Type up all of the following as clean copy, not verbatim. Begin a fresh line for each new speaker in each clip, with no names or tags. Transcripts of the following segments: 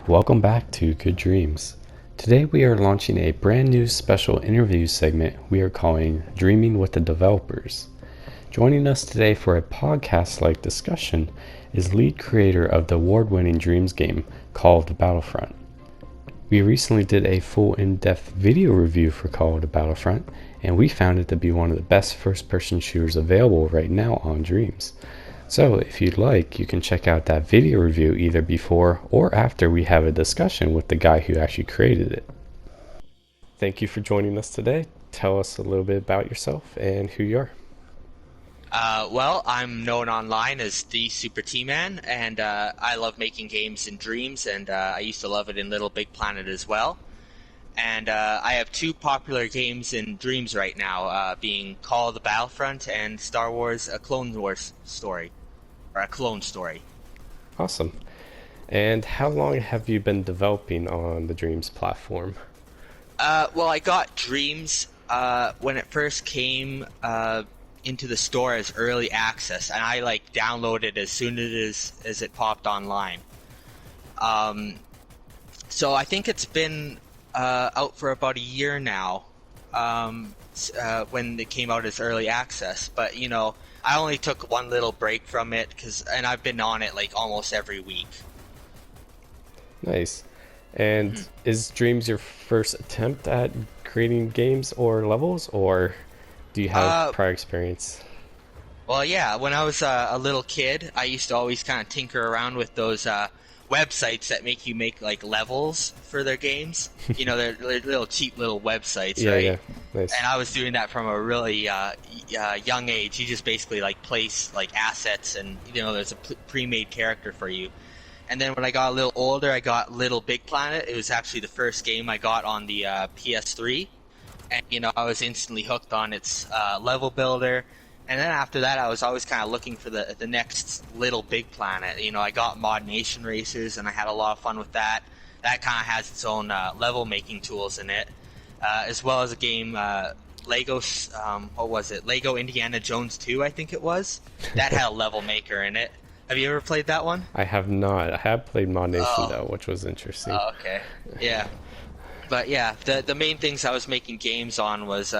Welcome back to Good Dreams. Today we are launching a brand new special interview segment we are calling Dreaming with the Developers. Joining us today for a podcast-like discussion is lead creator of the award-winning Dreams game called Battlefront. We recently did a full in-depth video review for Call of Battlefront, and we found it to be one of the best first-person shooters available right now on Dreams. So if you'd like, you can check out that video review either before or after we have a discussion with the guy who actually created it. Thank you for joining us today. Tell us a little bit about yourself and who you are.
I'm known online as the Super T-Man, and I love making games in Dreams, and I used to love it in Little Big Planet as well. And I have two popular games in Dreams right now, being Call of the Battlefront and Star Wars: A Clone Wars Story, or A Clone Story.
Awesome. And how long have you been developing on the Dreams platform?
I got Dreams when it first came into the store as early access, and I downloaded it as soon as it popped online. So I think it's been out for about a year now, when it came out as early access. But I only took one little break from it and I've been on it almost every week.
Nice. And is Dreams your first attempt at creating games or levels, or do you have prior experience?
Well, yeah, when I was a little kid, I used to always kind of tinker around with those websites that make you make levels for their games. They're little cheap little websites, right?
Yeah, nice.
And I was doing that from a really young age. You just basically place assets, and there's a pre-made character for you. And then when I got a little older, I got Little Big Planet. It was actually the first game I got on the PS3, and I was instantly hooked on its level builder. And then after that, I was always kind of looking for the next Little Big Planet. I got Mod Nation Racers, and I had a lot of fun with that. That kind of has its own level making tools in it, as well as a game, Lego. What was it? Lego Indiana Jones 2, I think it was. That had a level maker in it. Have you ever played that one?
I have not. I have played Mod Nation though, which was interesting.
Oh, okay. Yeah. But yeah, the main things I was making games on was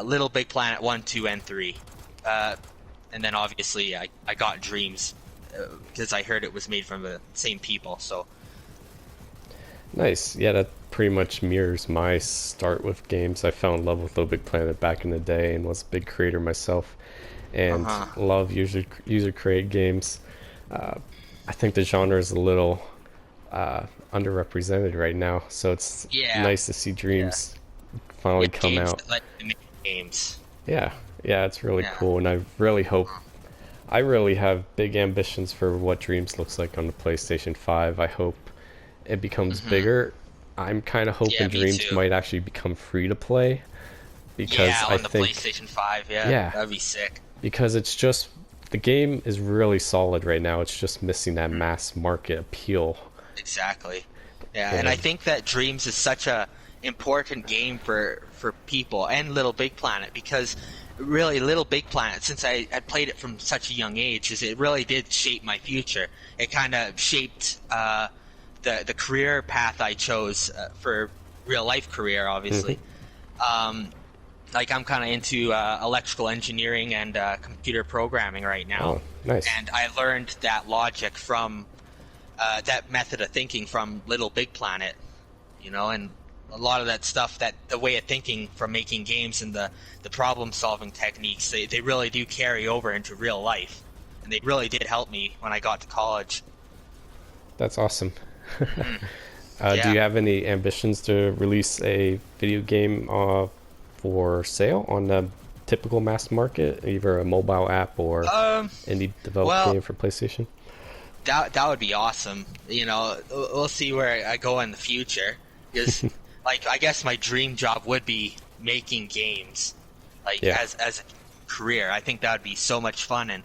Little Big Planet 1, 2, and 3. And then obviously I got Dreams because I heard it was made from the same people. So
Nice. Yeah, that pretty much mirrors my start with games. I fell in love with Little Big Planet back in the day and was a big creator myself, and love user created games. I think the genre is a little underrepresented right now, so it's nice to see Dreams finally come out.
That let you make games.
Yeah, it's really cool, and I really have big ambitions for what Dreams looks like on the PlayStation 5. I hope it becomes bigger. I'm kind of hoping Dreams might actually become free to play, because
on
I
the
think
PlayStation 5, that'd be sick.
Because it's just, the game is really solid right now. It's just missing that mass market appeal.
Exactly. Yeah, and I think that Dreams is such a important game for people, and Little Big Planet, because really Little Big Planet, since I played it from such a young age, it really did shape my future. It kind of shaped the career path I chose for real life career, obviously. I'm kind of into electrical engineering and computer programming right now.
Oh, nice.
And I learned that logic from that method of thinking from Little Big Planet, and a lot of that stuff, that the way of thinking from making games and the problem solving techniques, they really do carry over into real life, and they really did help me when I got to college.
That's awesome. Do you have any ambitions to release a video game for sale on the typical mass market, either a mobile app or indie developed game for PlayStation?
That would be awesome. We'll see where I go in the future, because I guess my dream job would be making games, as a career. I think that would be so much fun. And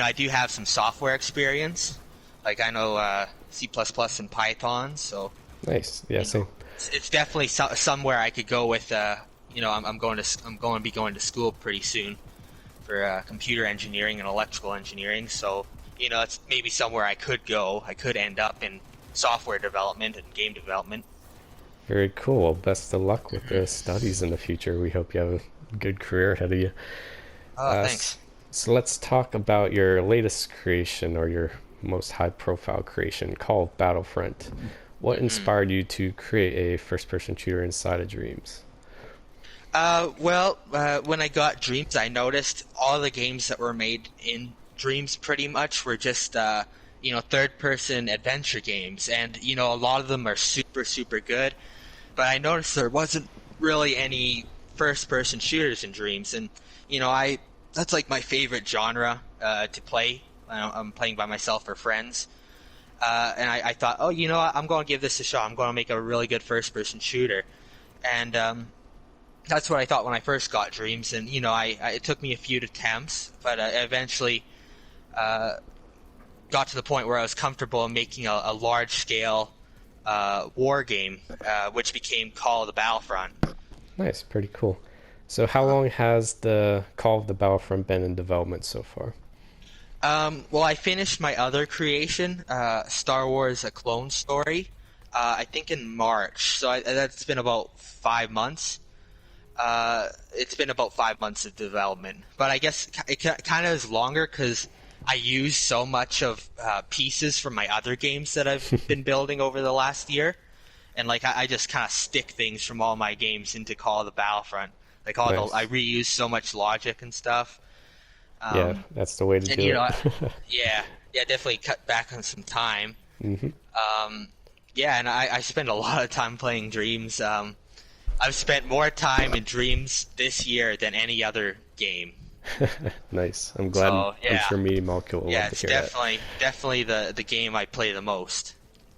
I do have some software experience. I know C++ and Python, so
nice. Yeah, same.
It's definitely somewhere I could go with. I'm going to be going to school pretty soon for computer engineering and electrical engineering. So it's maybe somewhere I could go. I could end up in software development and game development.
Very cool. Well, best of luck with the studies in the future. We hope you have a good career ahead of you.
Oh, thanks.
So let's talk about your latest creation or your most high-profile creation called Battlefront. What inspired you to create a first-person shooter inside of Dreams?
When I got Dreams, I noticed all the games that were made in Dreams pretty much were just, third-person adventure games. And, a lot of them are super, super good. But I noticed there wasn't really any first-person shooters in Dreams. And, that's like my favorite genre to play. I'm playing by myself or friends. And I thought, oh, I'm going to give this a shot. I'm going to make a really good first-person shooter. And that's what I thought when I first got Dreams. And, it took me a few attempts, but I eventually got to the point where I was comfortable in making a large-scale war game, which became Call of the Battlefront.
Nice, pretty cool. So how long has the Call of the Battlefront been in development so far?
I finished my other creation, Star Wars: A Clone Story, I think in March. So that's been about 5 months. It's been about 5 months of development. But I guess it kind of is longer because I use so much of pieces from my other games that I've been building over the last year. And I just kind of stick things from all my games into Call of the Battlefront. Nice. I reuse so much logic and stuff.
Yeah, that's the way to do it.
yeah, definitely cut back on some time.
Mm-hmm.
And I spend a lot of time playing Dreams. I've spent more time in Dreams this year than any other game.
Nice. I'm glad. I'm sure Media Molecule will love to hear that.
Yeah, it's definitely the game I play the most.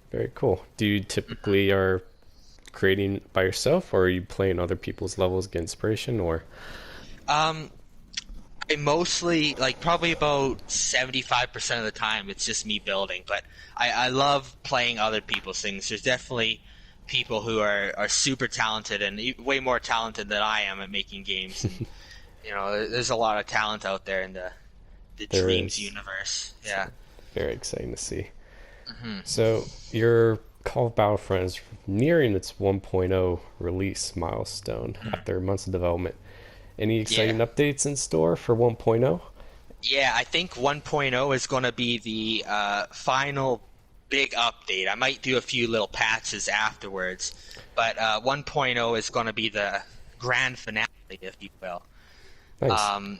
Very cool. Do you typically are creating by yourself, or are you playing other people's levels, get inspiration, or?
I mostly, probably about 75% of the time, it's just me building. But I love playing other people's things. There's definitely people who are super talented and way more talented than I am at making games. And, there's a lot of talent out there in the Dreams universe. Yeah.
So, very exciting to see. Mm-hmm. So your Call of Battlefront is nearing its 1.0 release milestone after months of development. Any exciting updates in store for 1.0?
Yeah, I think 1.0 is going to be the final big update. I might do a few little patches afterwards, but 1.0 is going to be the grand finale, if you will.
Nice.
I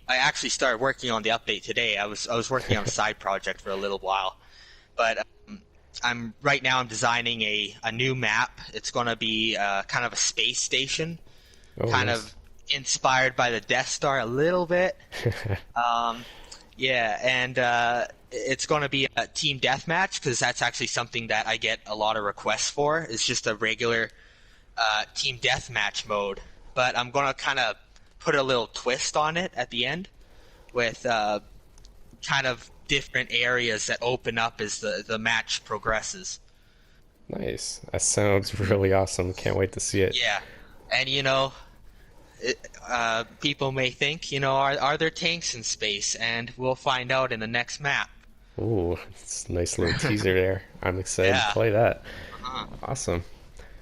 actually started working on the update today. I was working on a side project for a little while, but I'm designing a new map. It's going to be kind of a space station, of inspired by the Death Star a little bit. It's going to be a team deathmatch because that's actually something that I get a lot of requests for. It's just a regular team deathmatch mode, but I'm going to kind of put a little twist on it at the end with kind of different areas that open up as the match progresses.
Nice. That sounds really awesome. Can't wait to see it.
Yeah. And, people may think, are there tanks in space? And we'll find out in the next map.
Ooh, it's a nice little teaser there. I'm excited to play that. Awesome.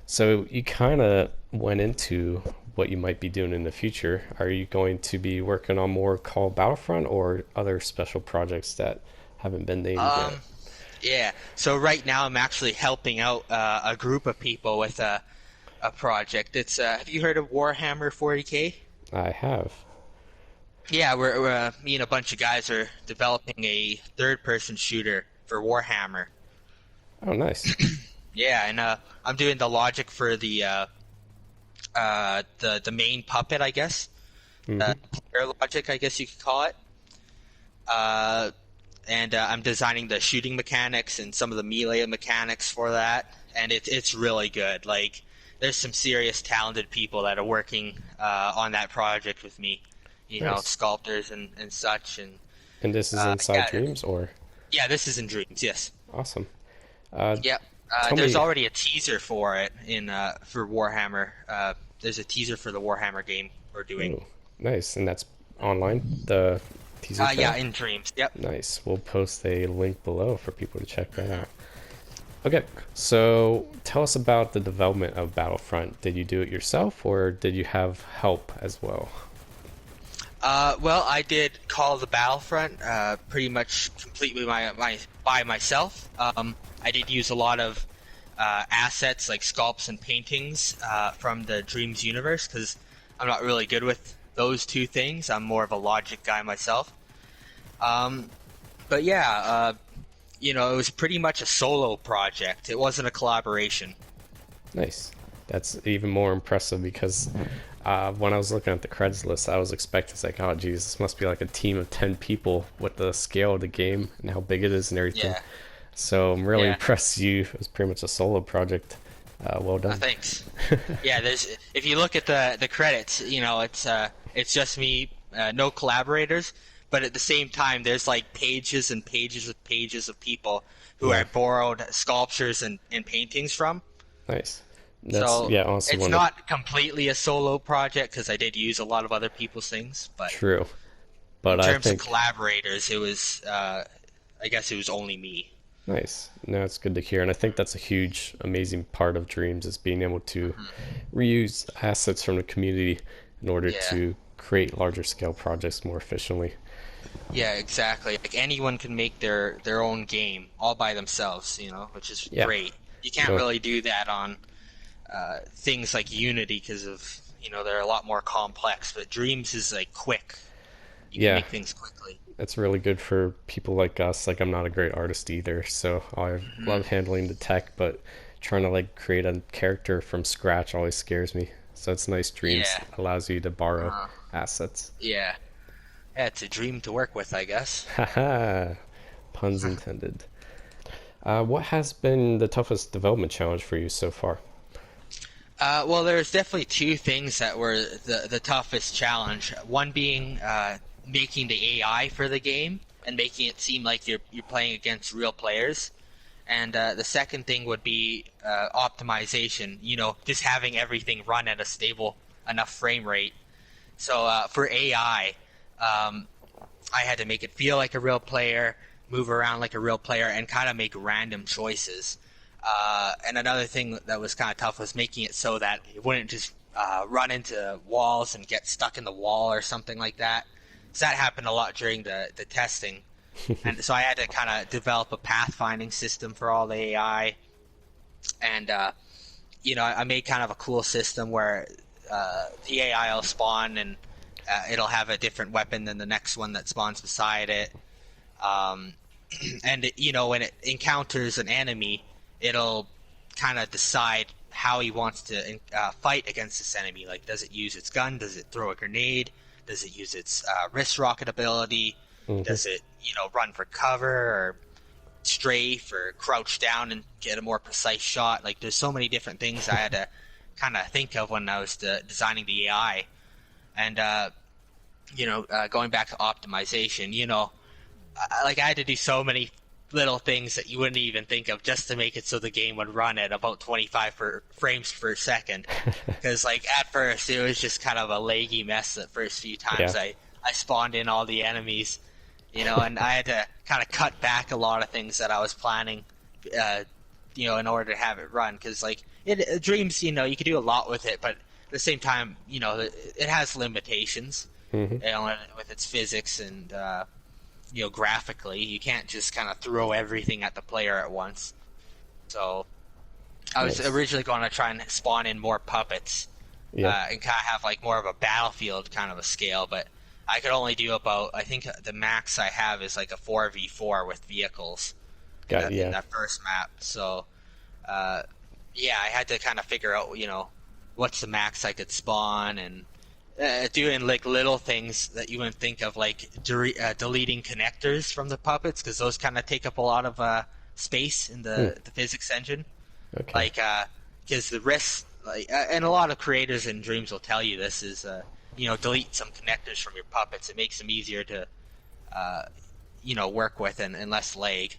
So you kind of went into what you might be doing in the future. Are you going to be working on more Call of Battlefront or other special projects that haven't been named yet?
Yeah. So right now I'm actually helping out a group of people with a project. It's have you heard of Warhammer 40K?
I have.
Yeah, we're me and a bunch of guys are developing a third-person shooter for Warhammer.
Oh, nice.
Yeah, and I'm doing the logic for the main puppet, I guess. Player logic, I guess you could call it. And I'm designing the shooting mechanics and some of the melee mechanics for that, and it's really good. There's some serious talented people that are working on that project with me. Nice. Sculptors and such.
And this is inside Dreams, or?
Yeah, this is in Dreams. Yes.
Awesome.
There's already a teaser for it for Warhammer. There's a teaser for the Warhammer game we're doing.
Ooh, nice, and that's online. Teaser
Yeah,
trailer?
in Dreams. Yep.
Nice. We'll post a link below for people to check that out. Okay, so tell us about the development of Battlefront. Did you do it yourself or did you have help as well?
Well, I did Call of the Battlefront pretty much completely by myself. I did use a lot of assets like sculpts and paintings from the Dreams universe because I'm not really good with those two things. I'm more of a logic guy myself. But yeah, it was pretty much a solo project. It wasn't a collaboration.
Nice. That's even more impressive because when I was looking at the credits list, I was expecting, it's like, oh, geez, this must be like a team of 10 people with the scale of the game and how big it is and everything.
Yeah,
So I'm really
yeah.
impressed you. It was pretty much a solo project. Well done.
Thanks. Yeah, there's if you look at the credits, it's just me, no collaborators. But at the same time, there's like pages and pages of pages of people who
Yeah,
I borrowed sculptures and paintings from.
nice. That's,
So
yeah, honestly
it's
one of
not completely a solo project because I did use a lot of other people's things. But
true.
in
But I
terms of
think,
collaborators, it was I guess it was only me.
nice. No, it's good to hear. And I think that's a huge, amazing part of Dreams is being able to reuse assets from the community in order
Yeah.
to create larger scale projects more efficiently.
Yeah, exactly. Like anyone can make their own game all by themselves, which is
Yeah.
great. You can't
No,
really do that on things like Unity because of they're a lot more complex. But Dreams is like quick. You can
yeah,
make things quickly.
it's really good for people like us. Like I'm not a great artist either, so I
Mhm.
love handling the tech, but trying to like create a character from scratch always scares me. So it's nice Dreams
Yeah.
allows you to borrow
Uh,
assets.
yeah. Yeah, it's a dream to work with, I guess.
Haha, puns intended. What has been the toughest development challenge for you so far?
Well, there's definitely two things that were the toughest challenge. One being making the AI for the game and making it seem like you're playing against real players. And the second thing would be optimization. Just having everything run at a stable enough frame rate. So for AI, I had to make it feel like a real player, move around like a real player, and kind of make random choices. And another thing that was kind of tough was making it so that it wouldn't just run into walls and get stuck in the wall or something like that. So that happened a lot during the testing. And so I had to kind of develop a pathfinding system for all the AI. And, I made kind of a cool system where the AI will spawn and it'll have a different weapon than the next one that spawns beside it. Um, and when it encounters an enemy, it'll kind of decide how he wants to fight against this enemy. Like, does it use its gun? Does it throw a grenade? Does it use its wrist rocket ability?
Hmm.
Does it, run for cover or strafe or crouch down and get a more precise shot? Like, there's so many different things I had to kind of think of when I was designing the AI. And going back to optimization, like I had to do so many little things that you wouldn't even think of just to make it so the game would run at about 25 frames per second. Because like at first it was just kind of a laggy mess the first few times
Yeah.
I spawned in all the enemies, and I had to kind of cut back a lot of things that I was planning, in order to have it run. Because like Dreams, you can do a lot with it, but at the same time, it has limitations,
Hmm.
with its physics and graphically, you can't just kind of throw everything at the player at once. So I was
Nice.
originally going to try and spawn in more puppets
Yeah.
and kind of have like more of a battlefield kind of a scale, but I could only do about, I think the max I have is like a 4v4 with vehicles
Got
in
yeah.
that first map. So yeah, I had to kind of figure out, what's the max I could spawn and doing like little things that you wouldn't think of, like deleting connectors from the puppets because those kind of take up a lot of space in
Hmm.
the physics engine.
Okay.
Like, because the risk, like, and a lot of creators in Dreams will tell you this is, delete some connectors from your puppets. It makes them easier to, work with and less lag.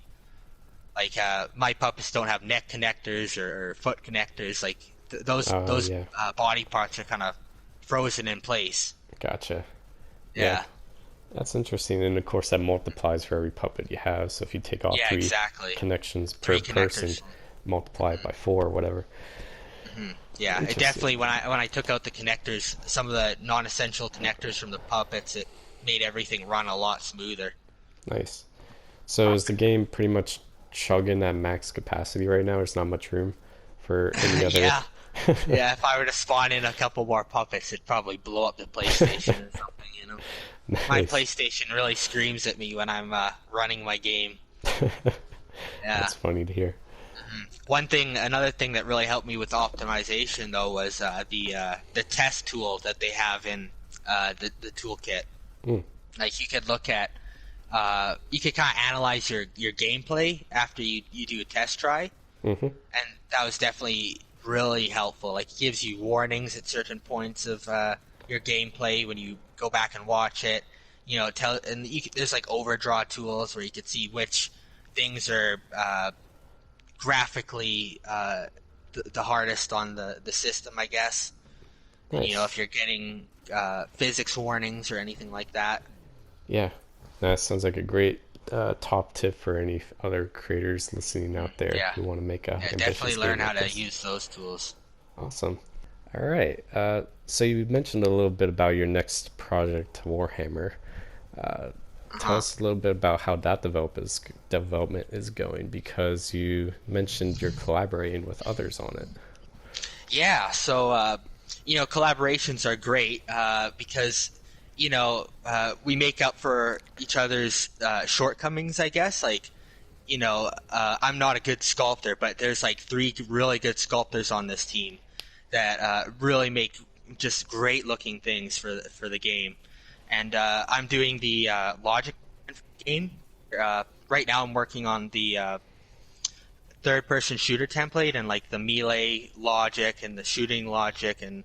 Like, my puppets don't have neck connectors or foot connectors. Like, those
Yeah.
body parts are kind of frozen in place.
Gotcha. Yeah.
Yeah.
That's interesting, and of course that multiplies for every puppet you have. So if you take off
Yeah,
three
exactly.
connections per
Three
person,
connectors.
multiply it by four or whatever.
Yeah, it
Interesting.
definitely when I took out the connectors, some of the non-essential connectors from the puppets, it made everything run a lot smoother.
Nice. So is the game pretty much chugging at max capacity right now? There's not much room for any other.
Yeah, yeah. If I were to spawn in a couple more puppets, it'd probably blow up the PlayStation or something. My
Nice.
PlayStation really screams at me when I'm running my game. Yeah.
That's funny to hear.
Another thing that really helped me with optimization though was the test tool that they have in the toolkit.
Mm,
Like you could kind of analyze your gameplay after you do a test try,
mm-hmm.
and that was definitely really helpful. Like it gives you warnings at certain points of your gameplay when you go back and watch it. There's like overdraw tools where you can see which things are graphically the hardest on the system, I guess. And
Nice.
if you're getting physics warnings or anything like that.
Yeah, that sounds like a great top tip for any other creators listening out there
Yeah,
who want to make a
yeah,
ambitious
definitely
game
learn how
like
to
this.
use those tools.
Awesome. All right. So you mentioned a little bit about your next project, Warhammer. Uh, Tell
Uh-huh.
us a little bit about how that development is going, because you mentioned you're collaborating with others on it.
Yeah, so collaborations are great because we make up for each other's shortcomings, I guess. Like, I'm not a good sculptor, but there's like three really good sculptors on this team that really make just great looking things for the game. And I'm doing the logic game. Right now, I'm working on the third-person shooter template and like the melee logic and the shooting logic and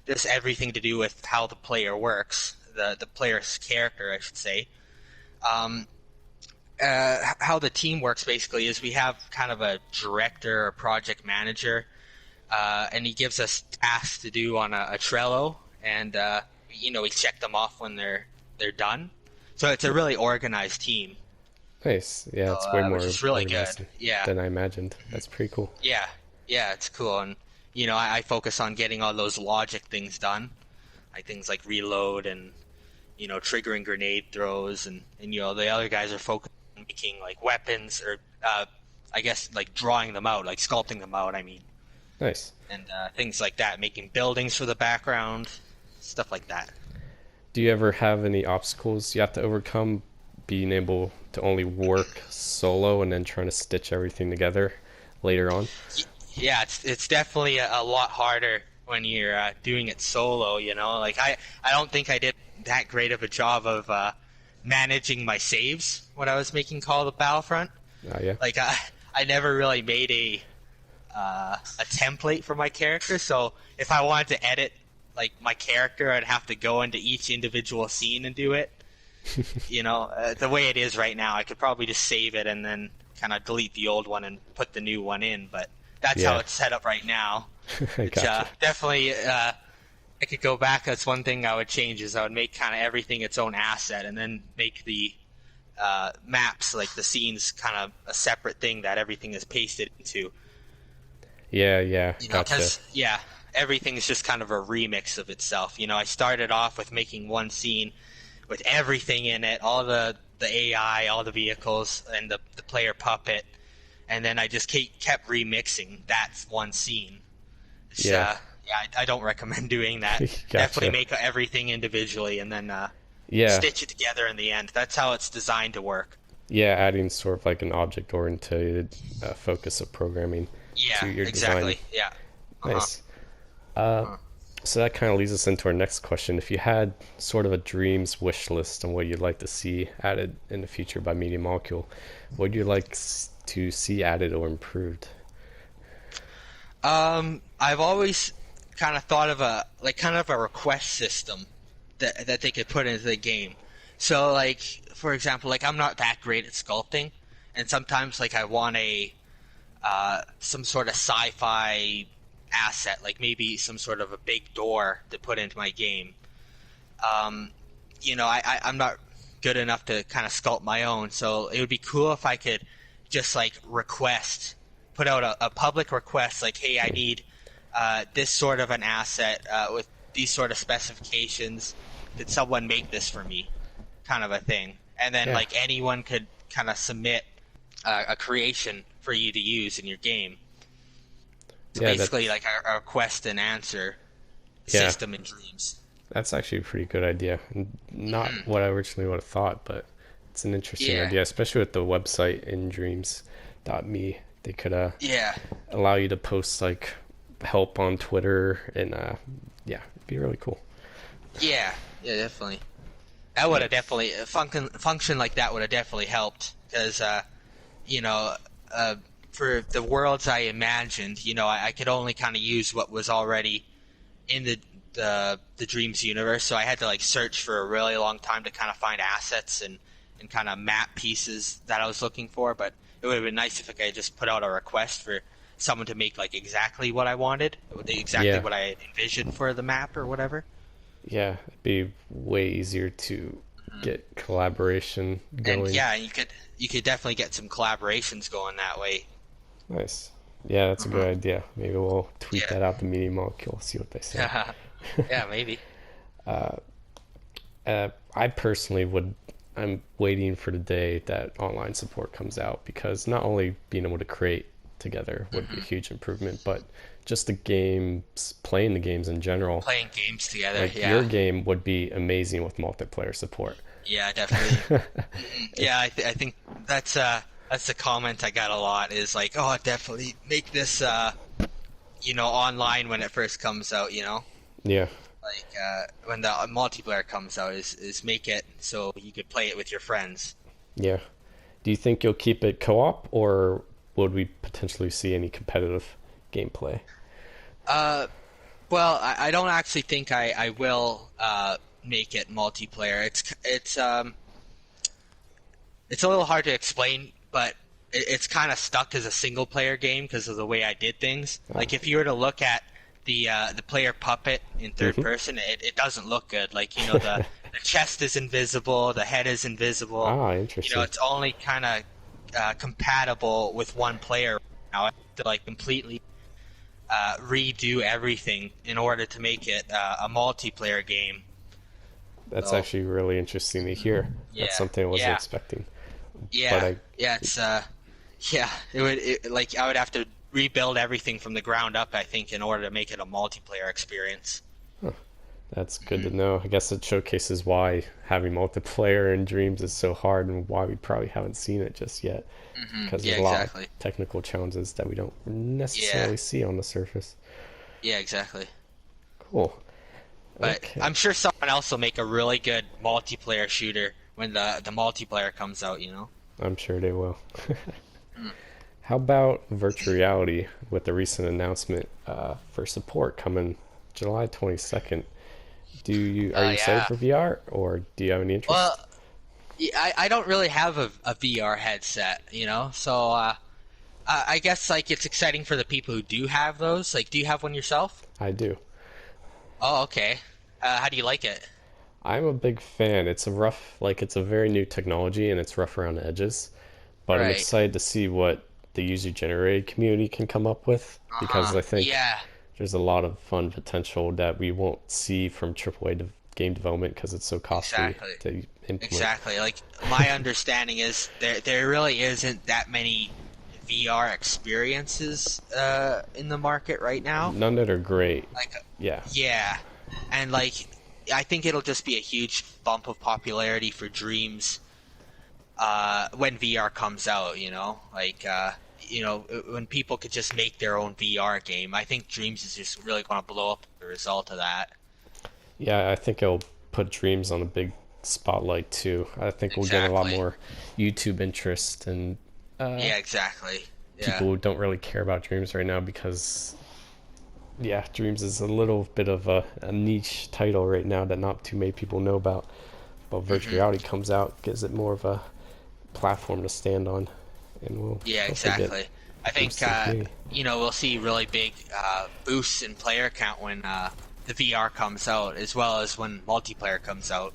just everything to do with how the player works, the player's character, I should say. Um, how the team works basically is we have kind of a director or project manager, and he gives us tasks to do on a Trello, and we check them off when they're done. So it's a really organized team,
Nice. Yeah, it's way
which
more
is really good.
organized
Yeah.
than I imagined. That's pretty cool.
Yeah, yeah, it's cool, and I focus on getting all those logic things done, like things like reload and triggering grenade throws, and the other guys are focused on making like weapons or I guess like drawing them out, like sculpting them out. I mean,
Nice.
and things like that, making buildings for the background, stuff like that.
Do you ever have any obstacles you have to overcome being able to only work solo and then trying to stitch everything together later on?
Yeah, it's definitely a lot harder when you're doing it solo. Like I don't think I did that great of a job of managing my saves when I was making Call of the Battlefront.
Oh, yeah.
Like I never really made a template for my character, so if I wanted to edit like my character, I'd have to go into each individual scene and do it. The way it is right now, I could probably just save it and then kind of delete the old one and put the new one in, but that's how
Yeah.
it's set up right now.
I
Which
gotcha.
definitely, I could go back. That's one thing I would change is I would make kind of everything its own asset, and then make the maps, like the scenes, kind of a separate thing that everything is pasted into.
Yeah, yeah. Gotcha.
Because everything's just kind of a remix of itself. I started off with making one scene with everything in it, all the AI, all the vehicles, and the player puppet, and then I just kept remixing that one scene. It's,
Yeah.
I don't recommend doing that.
Gotcha.
Definitely make everything individually and then
Yeah.
stitch it together in the end. That's how it's designed to work.
Yeah, adding sort of like an object-oriented focus of programming
Yeah,
to your
exactly.
design.
Yeah.
Nice. So that kind of leads us into our next question. If you had sort of a dreams wish list on what you'd like to see added in the future by Media Molecule, what would you like to see added or improved?
I've always kind of thought of a request system that they could put into the game. So like, for example, like I'm not that great at sculpting, and sometimes like I want some sort of sci-fi asset, like maybe some sort of a big door to put into my game. I'm not. good enough to kind of sculpt my own. So it would be cool if I could just like put out a public request, like, hey, I need this sort of an asset with these sort of specifications. Did someone make this for me? Kind of a thing. And then like anyone could kind of submit a creation for you to use in your game. So basically like a request and answer system in Dreams.
That's actually a pretty good idea. Not what I originally would have thought, but it's an interesting idea, especially with the website in dreams.me. They could allow you to post like help on Twitter, and it'd be really cool. Yeah,
definitely. That would have definitely function like that would have definitely helped, because for the worlds I imagined, I could only kind of use what was already in the Dreams universe, so I had to like search for a really long time to kind of find assets and kind of map pieces that I was looking for. But it would have been nice if I could just put out a request for someone to make like exactly what I wanted, exactly what I envisioned for the map or whatever.
Yeah, it'd be way easier to get collaboration going.
And you could definitely get some collaborations going that way.
Nice. Yeah, that's a good idea. Maybe we'll tweet that out to Media Molecule, see what they say.
Yeah, maybe.
I personally I'm waiting for the day that online support comes out, because not only being able to create together would be a huge improvement, but just playing the games in general.
Playing games together,
like your game would be amazing with multiplayer support.
Yeah, definitely. I think that's the comment I got a lot, is like, oh, definitely make this online when it first comes out,
Yeah.
Like when the multiplayer comes out, is make it so you could play it with your friends.
Yeah. Do you think you'll keep it co-op, or would we potentially see any competitive gameplay?
Well, I don't actually think I will make it multiplayer. It's a little hard to explain, but it's kind of stuck as a single player game because of the way I did things. Like if you were to look at the player puppet in third person, it doesn't look good. Like, the chest is invisible, the head is invisible.
Interesting.
It's only kind of compatible with one player now. I have to like completely redo everything in order to make it a multiplayer game.
That's actually really interesting to hear. That's something I wasn't expecting.
It would I would have to rebuild everything from the ground up, I think, in order to make it a multiplayer experience.
That's good to know. I guess it showcases why having multiplayer in Dreams is so hard, and why we probably haven't seen it just yet. Because there's a lot of technical challenges that we don't necessarily see on the surface.
Yeah, exactly.
Cool.
But I'm sure someone else will make a really good multiplayer shooter when the multiplayer comes out,
I'm sure they will. How about virtual reality, with the recent announcement for support coming July 22nd? Are you excited for VR, or do you have any interest?
Well, I don't really have a VR headset, so I guess like it's exciting for the people who do have those. Like, do you have one yourself?
I do.
Oh, okay. How do you like it?
I'm a big fan. It's a very new technology, and it's rough around the edges. But I'm excited to see what the user-generated community can come up with, because I think there's a lot of fun potential that we won't see from AAA game development, because it's so costly to implement.
Exactly. Like, my understanding is there really isn't that many VR experiences in the market right now.
None that are great.
Yeah. And like, I think it'll just be a huge bump of popularity for Dreams when VR comes out, when people could just make their own VR game. I think Dreams is just really going to blow up as a result of that. Yeah,
I think it'll put Dreams on a big spotlight too. I think we'll get a lot more YouTube interest, and people who don't really care about Dreams right now, because Dreams is a little bit of a niche title right now that not too many people know about. But virtual reality comes out, gives it more of a platform to stand on, and we'll
exactly. I think we'll see really big boosts in player count when the VR comes out, as well as when multiplayer comes out.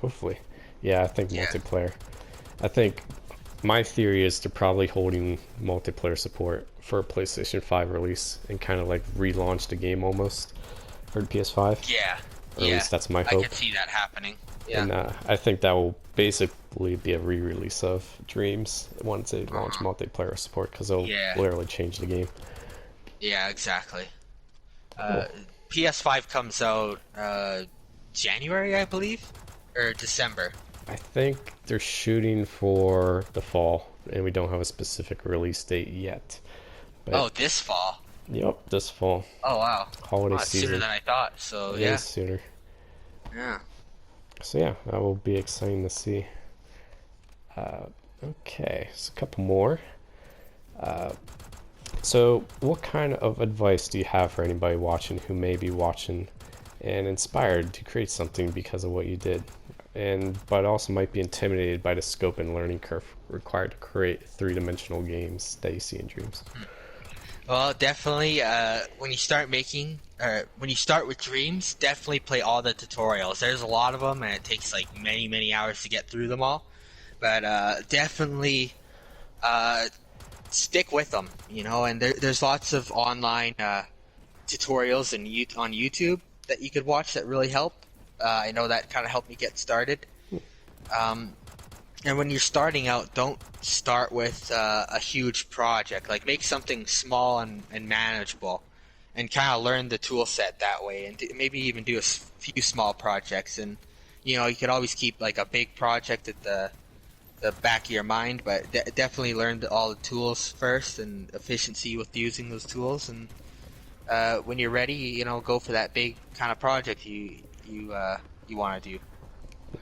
Hopefully. Yeah, I think
Yeah.
multiplayer. I think my theory is they're probably holding multiplayer support for a PlayStation 5 release and kind of like relaunch the game almost for the PS5.
Yeah.
Or at
Yeah.
least that's my
I
hope.
could see that happening. Yeah.
And I think that will basically be a re-release of Dreams once they launch
Uh-huh.
multiplayer support because it'll
Yeah.
literally change the game.
Yeah, exactly.
Cool.
PS5 comes out January, I believe, or December.
I think they're shooting for the fall, and we don't have a specific release date yet. But
Oh, this fall.
yep, this fall,
Oh, wow.
holiday
Well, that's sooner
season.
than I thought. So
It
yeah,
is sooner.
yeah.
So yeah, that will be exciting to see. Okay, so a couple more. So what kind of advice do you have for anybody watching who may be watching and inspired to create something because of what you did, and but also might be intimidated by the scope and learning curve required to create three-dimensional games that you see in Dreams?
Well, definitely. When you start when you start with Dreams, definitely play all the tutorials. There's a lot of them, and it takes like many hours to get through them all. But definitely stick with them, And there's lots of online tutorials on YouTube that you could watch that really help. I know that kind of helped me get started. And when you're starting out, don't start with a huge project. Like, make something small and manageable, and kind of learn the tool set that way. And maybe even do a few small projects. And you could always keep like a big project at the back of your mind, but definitely learn all the tools first and efficiency with using those tools. And when you're ready, go for that big kind of project you want to do.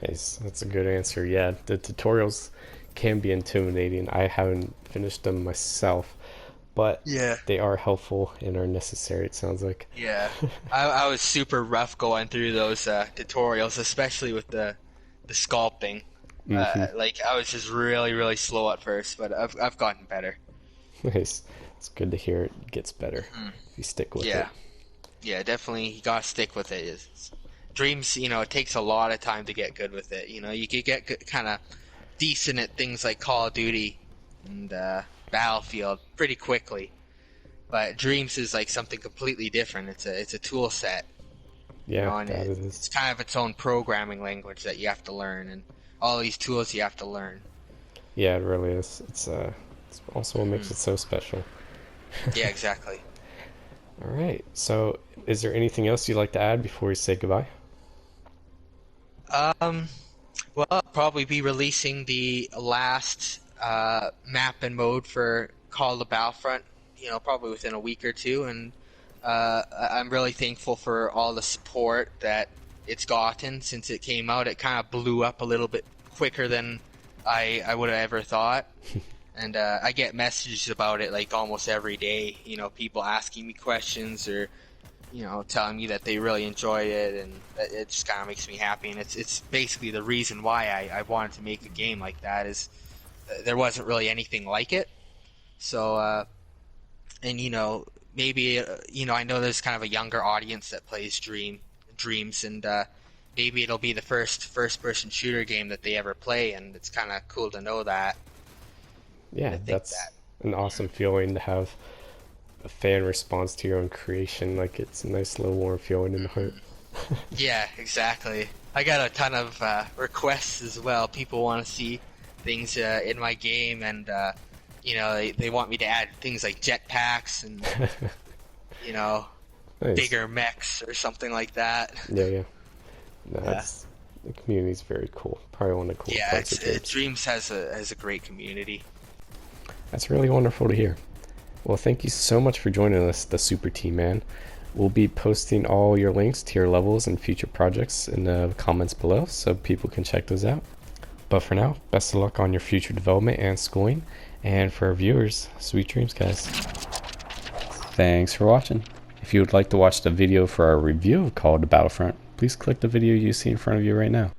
Nice, that's a good answer. Yeah, the tutorials can be intimidating. I haven't finished them myself, but
Yeah.
they are helpful and are necessary, it sounds like.
Yeah, I was super rough going through those tutorials, especially with the sculpting. Like, I was just really slow at first, but I've gotten better.
Nice. It's good to hear it gets better if you stick with
Yeah,
it.
yeah, definitely. You gotta stick with it. Dreams, it takes a lot of time to get good with it. You could get kind of decent at things like Call of Duty and Battlefield pretty quickly, but Dreams is like something completely different. It's a tool set.
Yeah,
And
that
it's
is.
kind of its own programming language that you have to learn, and all these tools you have to learn.
Yeah, it really is. It's also what makes it so special.
Yeah, exactly.
All right. So, is there anything else you'd like to add before we say goodbye?
Well, I'll probably be releasing the last map and mode for Call of Battlefront, probably within a week or two, and I'm really thankful for all the support that it's gotten since it came out. It kind of blew up a little bit quicker than I would have ever thought. And I get messages about it like almost every day, people asking me questions or, telling me that they really enjoy it, and it just kind of makes me happy. And it's basically the reason why I wanted to make a game like that is there wasn't really anything like it. So, and maybe, I know there's kind of a younger audience that plays Dreams, and maybe it'll be the first-person shooter game that they ever play, and it's kind of cool to know that.
Yeah,
I think
that's
that.
an awesome feeling to have a fan response to your own creation. Like, it's a nice little warm feeling in the heart.
Yeah, exactly. I got a ton of requests as well. People want to see things in my game, and they want me to add things like jetpacks and
Nice.
bigger mechs or something like that.
Yeah. No, the community's very cool. Probably one of the coolest
Yeah,
parts of Dreams.
Dreams has a great community.
That's really wonderful to hear. Well, thank you so much for joining us, the Super Team Man. We'll be posting all your links to your levels and future projects in the comments below so people can check those out. But for now, best of luck on your future development and schooling. And for our viewers, sweet dreams, guys. Thanks for watching. If you would like to watch the video for our review of Call of Battlefront, please click the video you see in front of you right now.